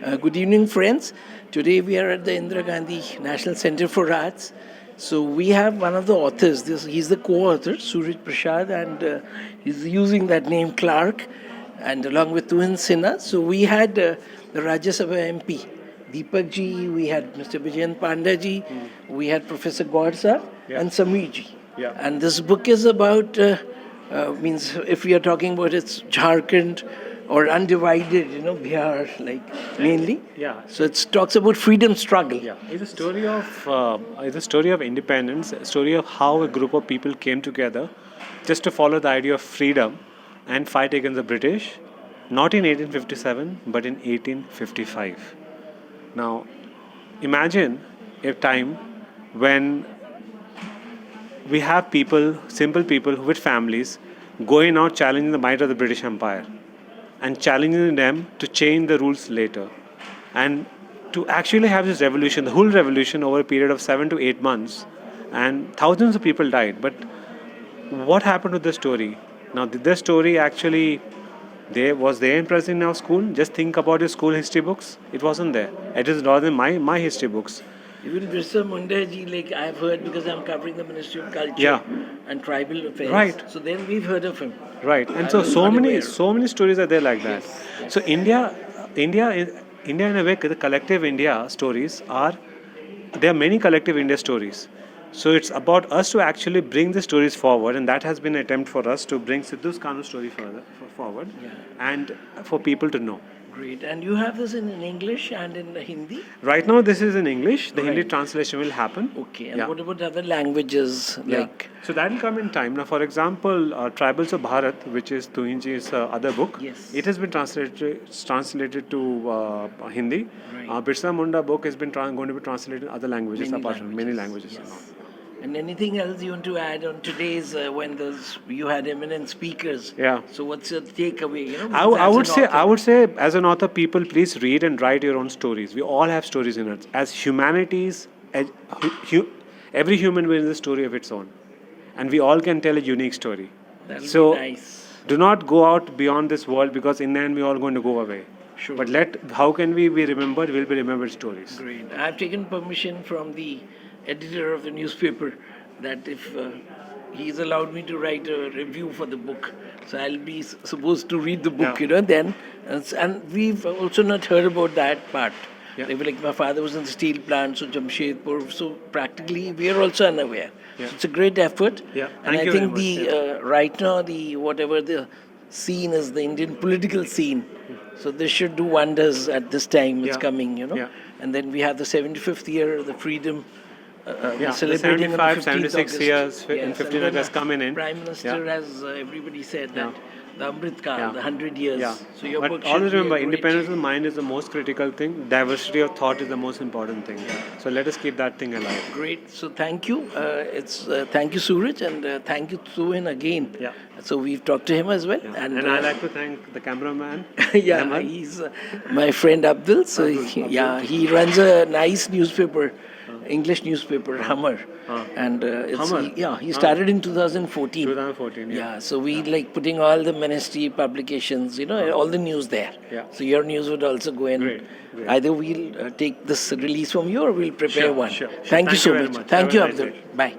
Good evening, friends. Today we are at the Indira Gandhi National Center for Arts. So we have one of the authors. He's the co-author, Suraj Prasad, and he's using that name Clark, and along with Tuhin Sinha. So we had the Rajya Sabha MP, Deepak ji, we had Mr. Vijayan Panda ji, we had Professor Gaur and Sameer ji. Yeah. And this book is about, means if we are talking about it's Jharkhand or undivided, Bihar, mainly. Yeah. So it talks about freedom struggle. Yeah, it's a story of independence, a story of how a group of people came together just to follow the idea of freedom and fight against the British, not in 1857 but in 1855. Now, imagine a time when we have people, simple people with families, going out challenging the might of the British Empire and challenging them to change the rules later. And to actually have this revolution, the whole revolution over a period of 7 to 8 months, and thousands of people died. But what happened to the story? Now, did the story actually was there in present in our school? Just think about your school history books. It wasn't there. It is not in my history books. Even Birsa Munda ji, I've heard because I'm covering the Ministry of Culture and Tribal Affairs. Right. So then we've heard of him. Right. And so many stories are there like that. Yes. So India in a way, the collective India stories there are many collective India stories. So it's about us to actually bring the stories forward, and that has been an attempt for us to bring Sidhu's Kanu story forward and for people to know. Great. And you have this in English and in Hindi? Right now this is in English. The Hindi translation will happen. Okay. And what about other languages? So that will come in time. Now, for example, Tribals of Bharat, which is Tuhinji's other book, it has been translated to Hindi. Right. Birsa Munda book has been going to be translated in other languages, many languages. Yes. And anything else you want to add on today's when you had eminent speakers? Yeah. So what's your takeaway? I would say, as an author, people please read and write your own stories. We all have stories in us. As humanities, every human being is a story of its own, and we all can tell a unique story. That'll be nice. Do not go out beyond this world, because in the end we're all going to go away. Sure. But how can we be remembered? We'll be remembered stories. Great. I've taken permission from the editor of the newspaper that if he's allowed me to write a review for the book, so I'll be supposed to read the book, then. And we've also not heard about that part. Yeah. They were my father was in the steel plant, so Jamshedpur, so practically we are also unaware. Yeah. So it's a great effort. Yeah. And I think right now whatever the scene is, the Indian political scene, so this should do wonders at this time. It's coming, Yeah. And then we have the 75th year of the freedom. Celebrating 76 years in 15 and August coming in. Prime Minister, as everybody said, that the Amrit Kaal, the 100 years. Yeah. So your book But always remember, great. independence of mind is the most critical thing. Diversity of thought is the most important thing. So let us keep that thing alive. Great. So thank you. Thank you, Suraj, and thank you, Tuhin, again. Yeah. So we've talked to him as well. Yeah. And I'd like to thank the cameraman. He's my friend Abdul. So he runs a nice newspaper. English newspaper, Hummer. And he started in 2014. 2014, Yeah, so we putting all the ministry publications, all the news there. Yeah. So your news would also go in. Great. Either we'll take this release from you or we'll prepare one. Sure. Thank you so very much. much. Thank you, Have a nice Abdul. day. Bye.